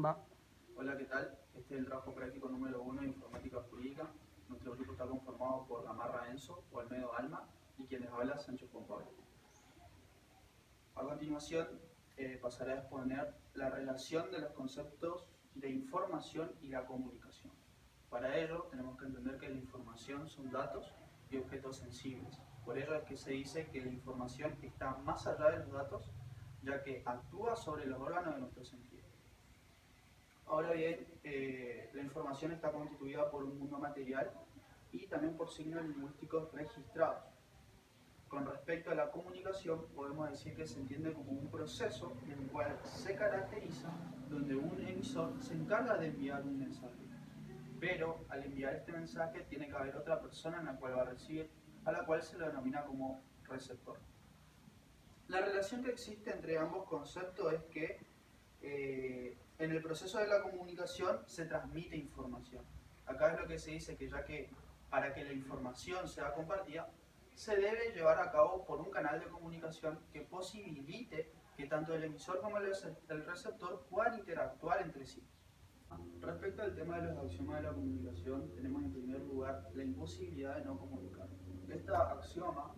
Va. Hola, ¿qué tal? Este es el trabajo práctico número 1 de Informática Jurídica. Nuestro grupo está conformado por Gamarra Enzo, Olmedo Alma y quien les habla, Sánchez Juan Pablo. A continuación, pasaré a exponer la relación de los conceptos de información y la comunicación. Para ello, tenemos que entender que la información son datos y objetos sensibles. Por ello es que se dice que la información está más allá de los datos, ya que actúa sobre los órganos de nuestro sentido. Ahora bien, la información está constituida por un mundo material y también por signos lingüísticos registrados. Con respecto a la comunicación, podemos decir que se entiende como un proceso en el cual se caracteriza donde un emisor se encarga de enviar un mensaje. Pero al enviar este mensaje tiene que haber otra persona en la cual va a recibir, a la cual se le denomina como receptor. La relación que existe entre ambos conceptos es que en el proceso de la comunicación se transmite información. Acá es lo que se dice que ya que para que la información sea compartida, se debe llevar a cabo por un canal de comunicación que posibilite que tanto el emisor como el receptor puedan interactuar entre sí. Respecto al tema de los axiomas de la comunicación, tenemos en primer lugar la imposibilidad de no comunicar. Esta axioma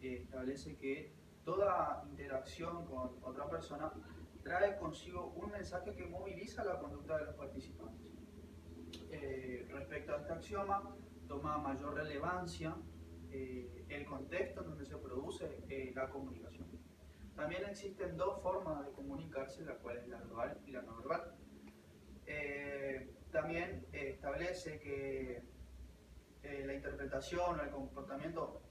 establece que toda interacción con otra persona trae consigo un mensaje que moviliza la conducta de los participantes. Respecto a este axioma, toma mayor relevancia el contexto en donde se produce la comunicación. También existen dos formas de comunicarse, la cual es la verbal y la no verbal. También establece que la interpretación o el comportamiento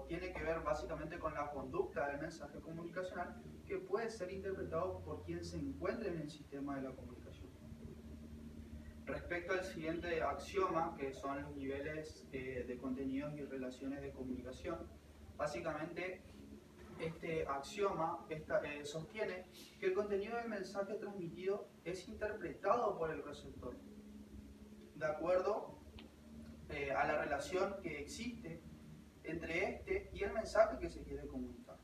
tiene que ver básicamente con la conducta del mensaje comunicacional que puede ser interpretado por quien se encuentre en el sistema de la comunicación. Respecto al siguiente axioma, que son los niveles de contenidos y relaciones de comunicación, básicamente este axioma sostiene que el contenido del mensaje transmitido es interpretado por el receptor, de acuerdo a la relación que existe entre este y el mensaje que se quiere comunicar.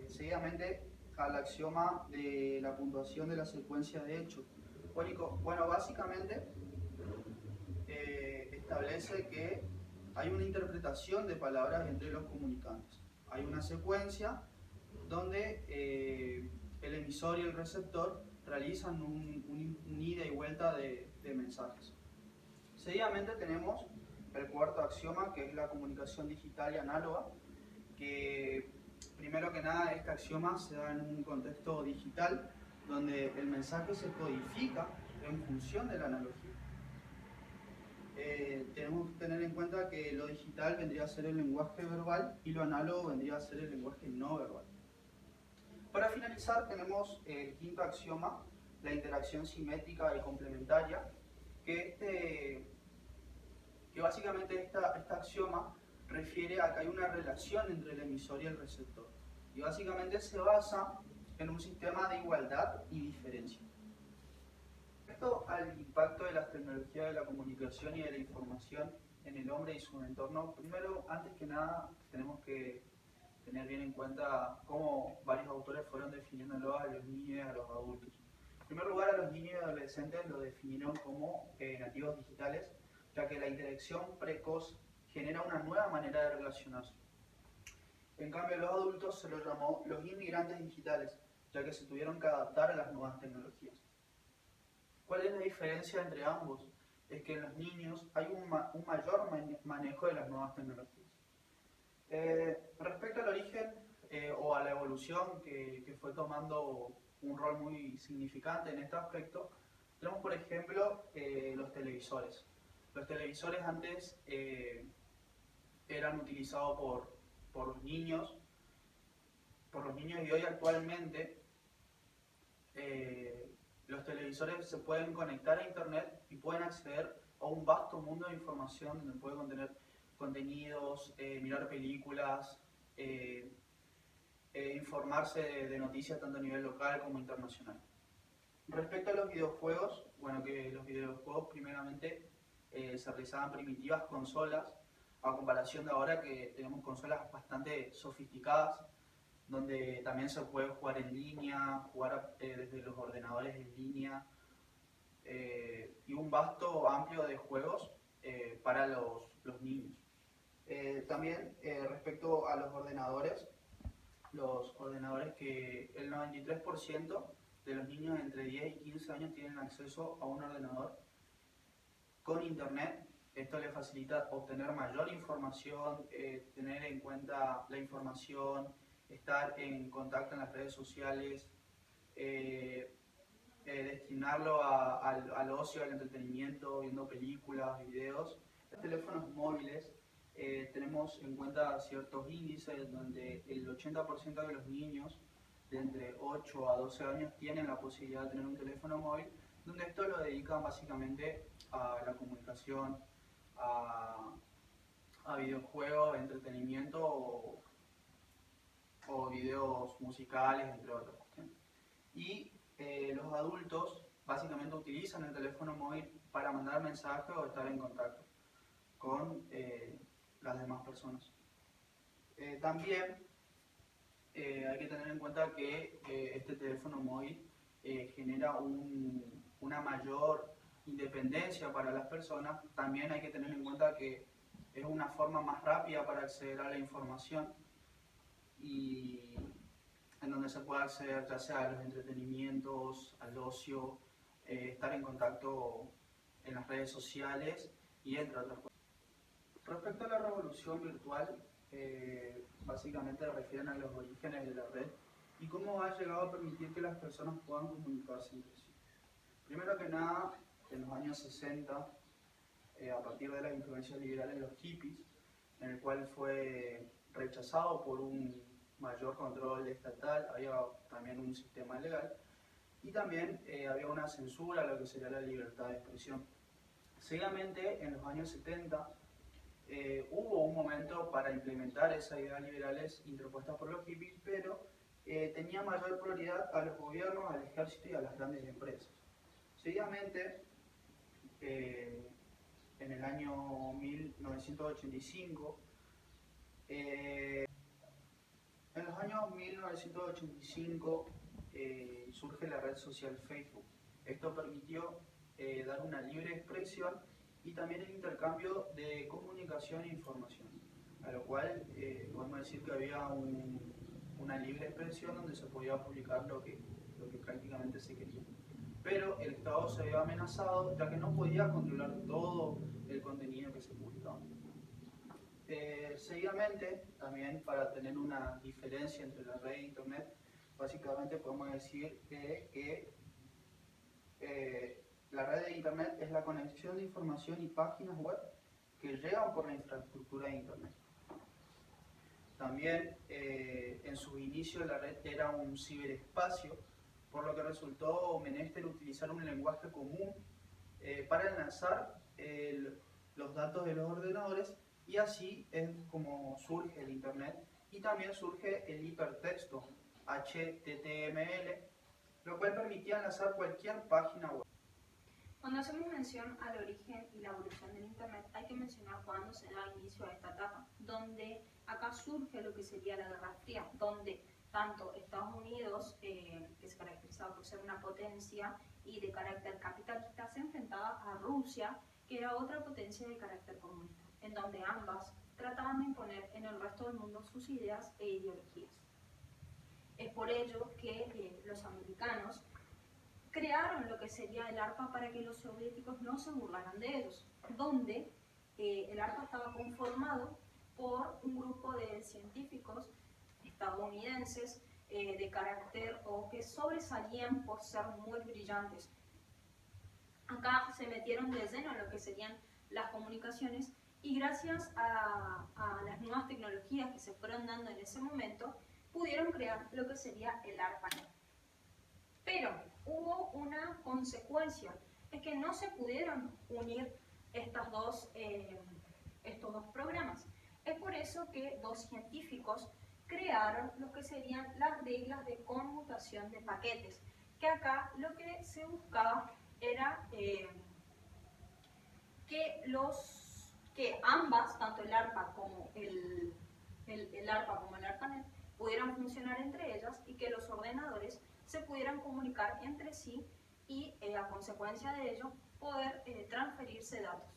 Seguidamente al axioma de la puntuación de la secuencia de hechos. Bueno, básicamente establece que hay una interpretación de palabras entre los comunicantes. Hay una secuencia donde el emisor y el receptor realizan un ida y vuelta de mensajes. Seguidamente tenemos el cuarto axioma, que es la comunicación digital y análoga, que primero que nada este axioma se da en un contexto digital donde el mensaje se codifica en función de la analogía. Tenemos que tener en cuenta que lo digital vendría a ser el lenguaje verbal y lo análogo vendría a ser el lenguaje no verbal. Para finalizar tenemos el quinto axioma, la interacción simétrica y complementaria, que básicamente este axioma refiere a que hay una relación entre el emisor y el receptor. Y básicamente se basa en un sistema de igualdad y diferencia. Respecto al impacto de las tecnologías de la comunicación y de la información en el hombre y su entorno, primero, antes que nada, tenemos que tener bien en cuenta cómo varios autores fueron definiéndolo a los niños y a los adultos. En primer lugar, a los niños y adolescentes lo definieron como nativos digitales, ya que la interacción precoz genera una nueva manera de relacionarse. En cambio, a los adultos se los llamó los inmigrantes digitales, ya que se tuvieron que adaptar a las nuevas tecnologías. ¿Cuál es la diferencia entre ambos? Es que en los niños hay un mayor manejo de las nuevas tecnologías. Respecto al origen o a la evolución que fue tomando un rol muy significante en este aspecto, tenemos por ejemplo los televisores. Los televisores antes eran utilizados por los niños y hoy actualmente los televisores se pueden conectar a internet y pueden acceder a un vasto mundo de información donde pueden contener contenidos, mirar películas, informarse de noticias tanto a nivel local como internacional. Respecto a los videojuegos, bueno, que los videojuegos primeramente se realizaban primitivas consolas, a comparación de ahora que tenemos consolas bastante sofisticadas, donde también se puede jugar en línea, jugar desde los ordenadores en línea, y un vasto amplio de juegos para los niños. También respecto a los ordenadores que el 93% de los niños entre 10 y 15 años tienen acceso a un ordenador con internet. Esto les facilita obtener mayor información, tener en cuenta la información, estar en contacto en las redes sociales, destinarlo al ocio, al entretenimiento, viendo películas, videos. Los teléfonos móviles tenemos en cuenta ciertos índices donde el 80% de los niños de entre 8 a 12 años tienen la posibilidad de tener un teléfono móvil, donde esto lo dedican básicamente a la comunicación, a videojuegos, entretenimiento o videos musicales, entre otras cuestiones. Y los adultos básicamente utilizan el teléfono móvil para mandar mensajes o estar en contacto con las demás personas. También hay que tener en cuenta que este teléfono móvil genera una mayor independencia para las personas. También hay que tener en cuenta que es una forma más rápida para acceder a la información y en donde se puede acceder ya sea a los entretenimientos, al ocio, estar en contacto en las redes sociales y entre otras cosas. Respecto a la revolución virtual, básicamente refieren a los orígenes de la red y cómo ha llegado a permitir que las personas puedan comunicarse entre sí. Primero que nada, en los años 60, a partir de las influencias liberales, los hippies, en el cual fue rechazado por un mayor control estatal, había también un sistema legal y también había una censura a lo que sería la libertad de expresión. Seguidamente, en los años 70, hubo un momento para implementar esas ideas liberales interpuestas por los hippies, pero tenía mayor prioridad a los gobiernos, al ejército y a las grandes empresas. Seguidamente, en el año 1985, en los años 1985 surge la red social Facebook. Esto permitió dar una libre expresión y también el intercambio de comunicación e información, a lo cual podemos decir que había una libre expresión donde se podía publicar lo que prácticamente se quería. Pero el Estado se vio amenazado ya que no podía controlar todo el contenido que se publicaba. Seguidamente, también para tener una diferencia entre la red e internet, básicamente podemos decir que la red de internet es la conexión de información y páginas web que llegan por la infraestructura de internet. También en sus inicios la red era un ciberespacio, por lo que resultó menester utilizar un lenguaje común para enlazar los datos de los ordenadores, y así es como surge el internet y también surge el hipertexto HTML, lo cual permitía enlazar cualquier página web. Cuando hacemos mención al origen y la evolución del internet, hay que mencionar cuándo se da inicio a esta etapa, donde acá surge lo que sería la Guerra Fría, donde tanto Estados Unidos, que se caracterizaba por ser una potencia y de carácter capitalista, se enfrentaba a Rusia, que era otra potencia de carácter comunista, en donde ambas trataban de imponer en el resto del mundo sus ideas e ideologías. Es por ello que los americanos crearon lo que sería el ARPA para que los soviéticos no se burlaran de ellos, donde el ARPA estaba conformado por un grupo de científicos estadounidenses de carácter o que sobresalían por ser muy brillantes. Acá se metieron de lleno en lo que serían las comunicaciones y gracias a las nuevas tecnologías que se fueron dando en ese momento, pudieron crear lo que sería el ARPANET. Pero hubo una consecuencia, es que no se pudieron unir estos dos programas. Es por eso que dos científicos crearon lo que serían las reglas de conmutación de paquetes, que acá lo que se buscaba era que ambas, tanto el ARPA como el ARPANET, pudieran funcionar entre ellas y que los ordenadores se pudieran comunicar entre sí y a consecuencia de ello poder transferirse datos.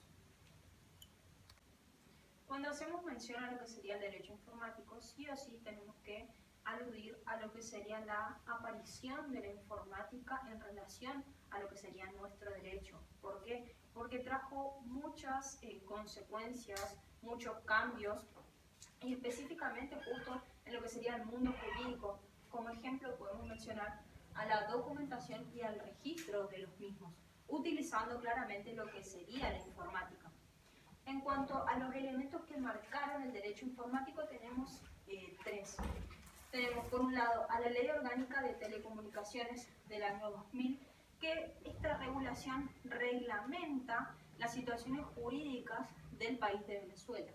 Cuando hacemos mención a lo que sería el derecho informático, sí o sí tenemos que aludir a lo que sería la aparición de la informática en relación a lo que sería nuestro derecho. ¿Por qué? Porque trajo muchas consecuencias, muchos cambios, y específicamente justo en lo que sería el mundo jurídico. Como ejemplo podemos mencionar a la documentación y al registro de los mismos, utilizando claramente lo que sería la informática. En cuanto a los elementos que marcaron el derecho informático, tenemos tres. Tenemos por un lado a la Ley Orgánica de Telecomunicaciones del año 2000, que esta regulación reglamenta las situaciones jurídicas del país de Venezuela.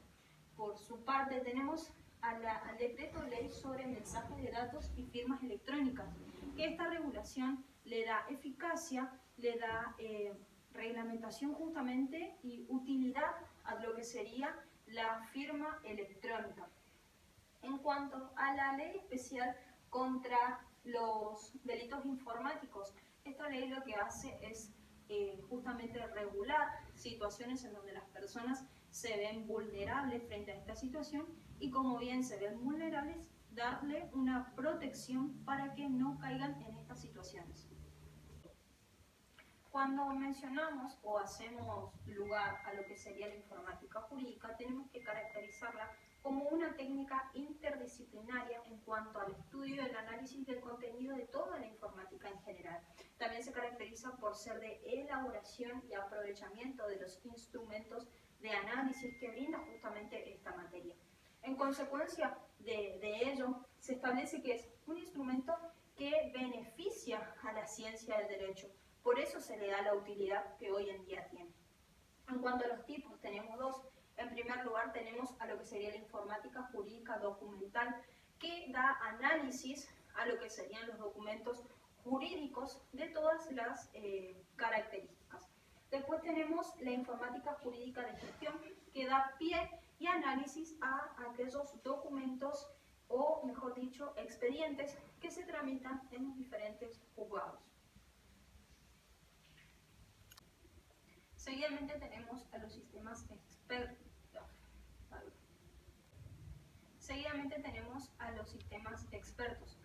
Por su parte tenemos al Decreto Ley sobre Mensajes de Datos y Firmas Electrónicas, que esta regulación le da eficacia, le da reglamentación justamente y utilidad a lo que sería la firma electrónica. En cuanto a la ley especial contra los delitos informáticos, esta ley lo que hace es justamente regular situaciones en donde las personas se ven vulnerables frente a esta situación y como bien se ven vulnerables, darle una protección para que no caigan en estas situaciones. Cuando mencionamos o hacemos lugar a lo que sería la informática jurídica, tenemos que caracterizarla como una técnica interdisciplinaria en cuanto al estudio y el análisis del contenido de toda la informática en general. También se caracteriza por ser de elaboración y aprovechamiento de los instrumentos de análisis que brinda justamente esta materia. En consecuencia de ello, se establece que es un instrumento que beneficia a la ciencia del derecho. Por eso se le da la utilidad que hoy en día tiene. En cuanto a los tipos, tenemos dos. En primer lugar, tenemos a lo que sería la informática jurídica documental, que da análisis a lo que serían los documentos jurídicos de todas las características. Después tenemos la informática jurídica de gestión, que da pie y análisis a aquellos documentos, o mejor dicho, expedientes que se tramitan en los diferentes juzgados. Seguidamente tenemos a los sistemas expertos.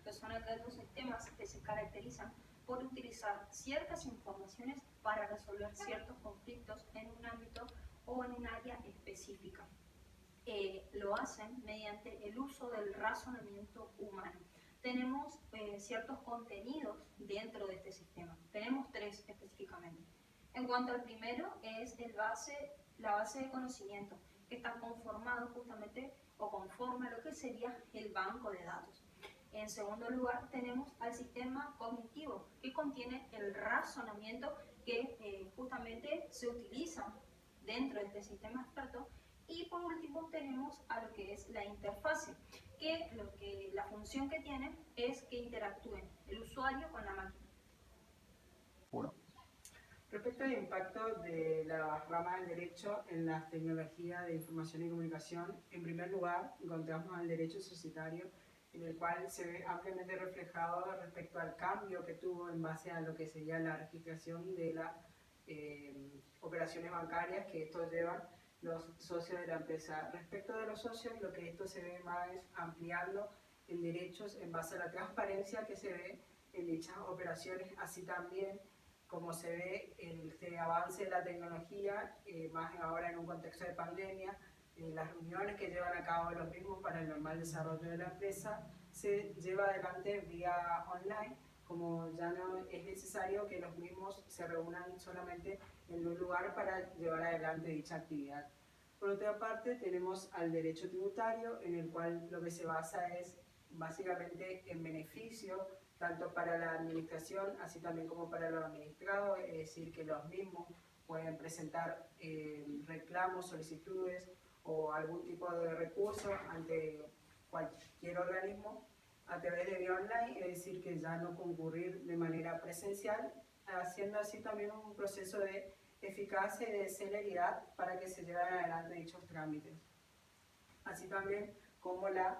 Que son aquellos sistemas que se caracterizan por utilizar ciertas informaciones para resolver ciertos conflictos en un ámbito o en un área específica. Lo hacen mediante el uso del razonamiento humano. Tenemos ciertos contenidos dentro de este sistema. Tenemos tres específicamente. En cuanto al primero, es la base de conocimiento, que está conformado justamente o conforma lo que sería el banco de datos. En segundo lugar, tenemos al sistema cognitivo, que contiene el razonamiento que justamente se utiliza dentro de este sistema experto. Y por último, tenemos a lo que es la interfase, que la función que tiene es que interactúen el usuario con la máquina. Respecto al impacto de la rama del derecho en las tecnologías de información y comunicación, en primer lugar encontramos el derecho societario, en el cual se ve ampliamente reflejado respecto al cambio que tuvo en base a lo que sería la registración de las operaciones bancarias que estos llevan los socios de la empresa. Respecto de los socios, lo que esto se ve más es ampliando en derechos en base a la transparencia que se ve en dichas operaciones, así también como se ve el avance de la tecnología, más ahora en un contexto de pandemia, las reuniones que llevan a cabo los mismos para el normal desarrollo de la empresa se lleva adelante vía online, como ya no es necesario que los mismos se reúnan solamente en un lugar para llevar adelante dicha actividad. Por otra parte, tenemos al derecho tributario, en el cual lo que se basa es básicamente en beneficio tanto para la administración, así también como para los administrados, es decir, que los mismos pueden presentar reclamos, solicitudes o algún tipo de recurso ante cualquier organismo a través de vía online, es decir, que ya no concurrir de manera presencial, haciendo así también un proceso de eficacia y de celeridad para que se lleven adelante dichos trámites. Así también como la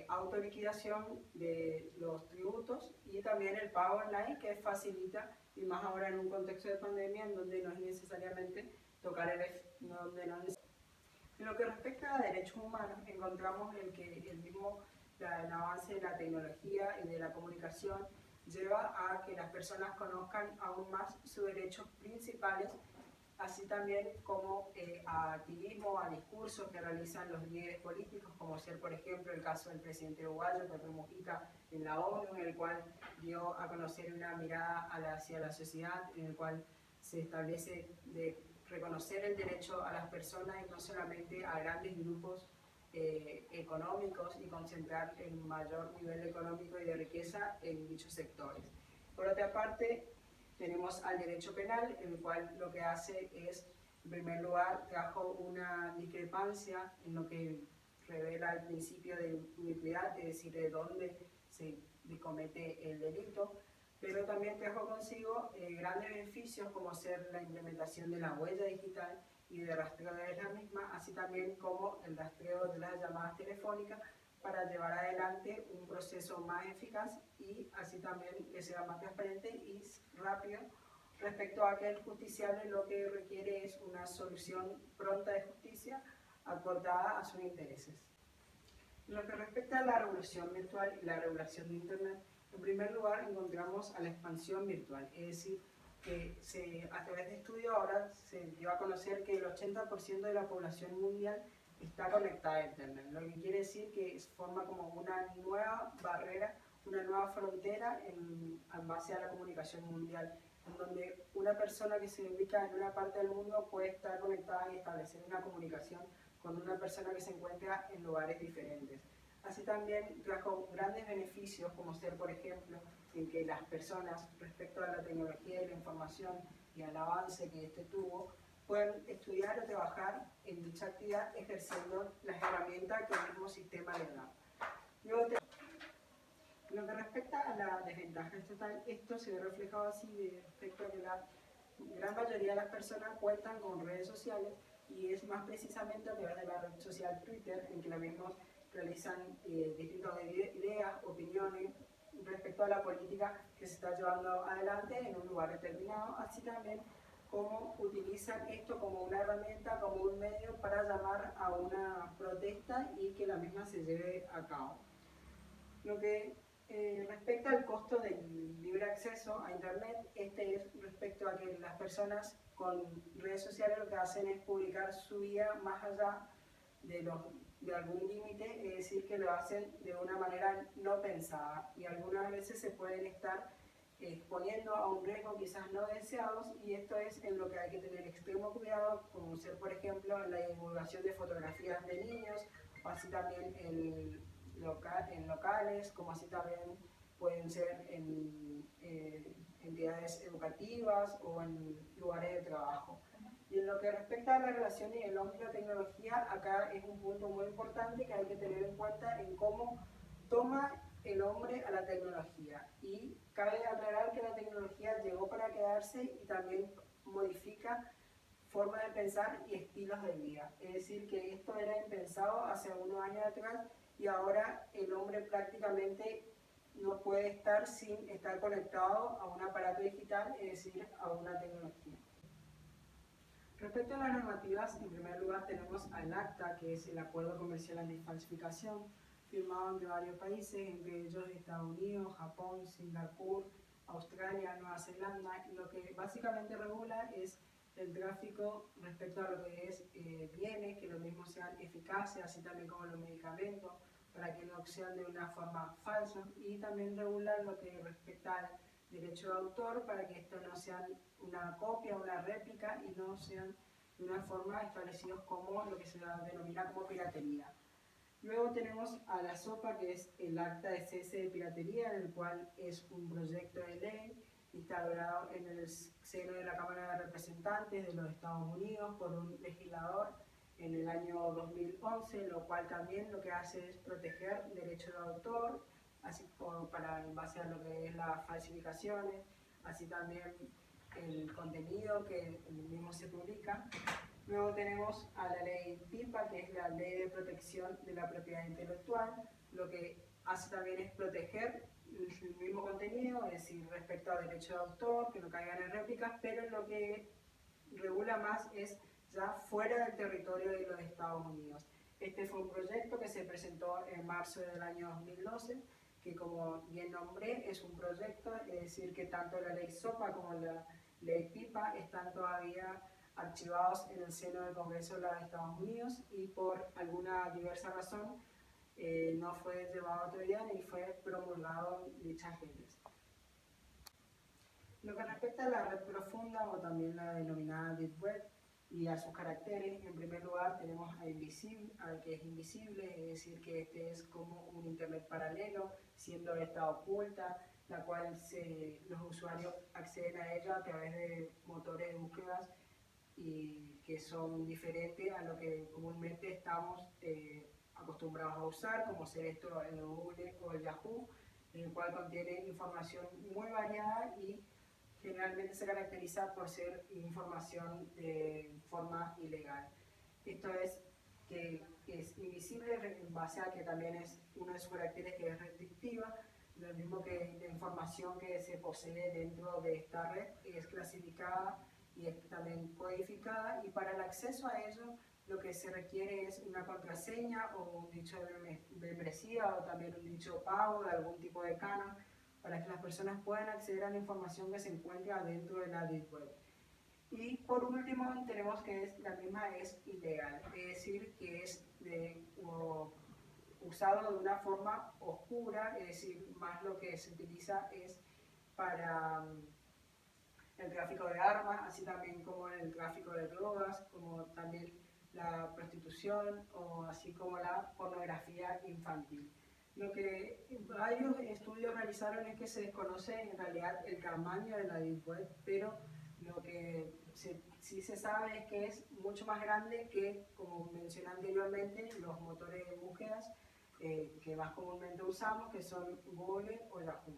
autoliquidación de los tributos y también el pago online que facilita, y más ahora en un contexto de pandemia en donde no es necesariamente tocar en lo que respecta a derechos humanos, encontramos el avance de la tecnología y de la comunicación lleva a que las personas conozcan aún más sus derechos principales, así también como a activismo, a discursos que realizan los líderes políticos, como ser, por ejemplo, el caso del presidente uruguayo, Pepe Mujica, en la ONU, en el cual dio a conocer una mirada hacia la sociedad, en el cual se establece de reconocer el derecho a las personas y no solamente a grandes grupos económicos y concentrar el mayor nivel económico y de riqueza en dichos sectores. Por otra parte, tenemos al derecho penal, el cual lo que hace es, en primer lugar, trajo una discrepancia en lo que revela el principio de unicidad, es decir, de dónde se comete el delito, pero también trajo consigo grandes beneficios como ser la implementación de la huella digital y de rastreo de la misma, así también como el rastreo de las llamadas telefónicas para llevar adelante un proceso más eficaz y así también que sea más transparente y rápido respecto a que el justiciable lo que requiere es una solución pronta de justicia acordada a sus intereses. En lo que respecta a la revolución virtual y la regulación de Internet, en primer lugar encontramos a la expansión virtual, es decir, que a través de estudios ahora se dio a conocer que el 80% de la población mundial está conectada a Internet, lo que quiere decir que forma como una nueva barrera, una nueva frontera en base a la comunicación mundial, en donde una persona que se ubica en una parte del mundo puede estar conectada y establecer una comunicación con una persona que se encuentra en lugares diferentes. Así también trajo grandes beneficios, como ser, por ejemplo, en que las personas, respecto a la tecnología y la información y al avance que este tuvo, pueden estudiar o trabajar en dicha actividad ejerciendo las herramientas que el mismo sistema les da. Luego, en lo que respecta a la desventaja estatal, esto se ve reflejado así respecto a que la gran mayoría de las personas cuentan con redes sociales y es más precisamente a través de la red social Twitter en que los mismos realizan distintas ideas, opiniones respecto a la política que se está llevando adelante en un lugar determinado, así también como utilizan esto como una herramienta, como un medio para llamar a una protesta y que la misma se lleve a cabo. Lo que respecta al costo del libre acceso a Internet, este es respecto a que las personas con redes sociales lo que hacen es publicar su vida más allá de algún límite, es decir, que lo hacen de una manera no pensada y algunas veces se pueden estar exponiendo a un riesgo quizás no deseados, y esto es en lo que hay que tener extremo cuidado, como ser, por ejemplo, en la divulgación de fotografías de niños, o así también en locales, como así también pueden ser en entidades educativas o en lugares de trabajo. Y en lo que respecta a la relación y el hombre y la tecnología, acá es un punto muy importante que hay que tener en cuenta en cómo toma el hombre a la tecnología. Y cabe aclarar que la tecnología llegó para quedarse y también modifica formas de pensar y estilos de vida. Es decir, que esto era impensado hace unos años atrás y ahora el hombre prácticamente no puede estar sin estar conectado a un aparato digital, es decir, a una tecnología. Respecto a las normativas, en primer lugar tenemos al ACTA, que es el Acuerdo Comercial Antifalsificación, firmado entre varios países, entre ellos Estados Unidos, Japón, Singapur, Australia, Nueva Zelanda, y lo que básicamente regula es el tráfico respecto a lo que es bienes, que lo mismo sean eficaces, así también como los medicamentos, para que no sean de una forma falsa, y también regula lo que respecta al derecho de autor, para que esto no sean una copia, una réplica, y no sean de una forma establecidos como lo que se denomina como piratería. Luego tenemos a la SOPA, que es el acta de cese de piratería, en el cual es un proyecto de ley instaurado en el seno de la Cámara de Representantes de los Estados Unidos por un legislador en el año 2011, lo cual también lo que hace es proteger derechos de autor, así como en base a lo que es las falsificaciones, así también el contenido que mismo se publica. Luego tenemos a la ley PIPA, que es la Ley de Protección de la Propiedad Intelectual. Lo que hace también es proteger el mismo contenido, es decir, respecto al derecho de autor, que no caigan en réplicas, pero lo que regula más es ya fuera del territorio de los Estados Unidos. Este fue un proyecto que se presentó en marzo del año 2012, que como bien nombré es un proyecto, es decir, que tanto la ley SOPA como la ley PIPA están todavía archivados en el seno del Congreso de los Estados Unidos y por alguna diversa razón no fue llevado a autoridad ni fue promulgado en dichas leyes. Lo que respecta a la red profunda o también la denominada Deep Web y a sus caracteres, en primer lugar tenemos al que es invisible, es decir, que este es como un internet paralelo, siendo esta oculta, la cual los usuarios acceden a ella a través de motores de búsquedas y que son diferentes a lo que comúnmente estamos acostumbrados a usar, como ser esto el Google o el Yahoo, en el cual contiene información muy variada y generalmente se caracteriza por ser información de forma ilegal. Esto es que es invisible en base a que también es uno de sus caracteres que es restrictiva, lo mismo que la información que se posee dentro de esta red es clasificada y es también codificada, y para el acceso a ello lo que se requiere es una contraseña o un dicho de membresía o también un dicho pago de algún tipo de canon para que las personas puedan acceder a la información que se encuentra dentro de la Deep Web. Y por último tenemos que la misma es ilegal, es decir, que es usado de una forma oscura, es decir, más lo que se utiliza es para el tráfico de armas, así también como el tráfico de drogas, como también la prostitución o así como la pornografía infantil. Lo que varios estudios realizaron es que se desconoce en realidad el tamaño de la Deep Web, pero lo que sí se sabe es que es mucho más grande que, como mencioné anteriormente, los motores de búsquedas que más comúnmente usamos, que son Google o Yahoo.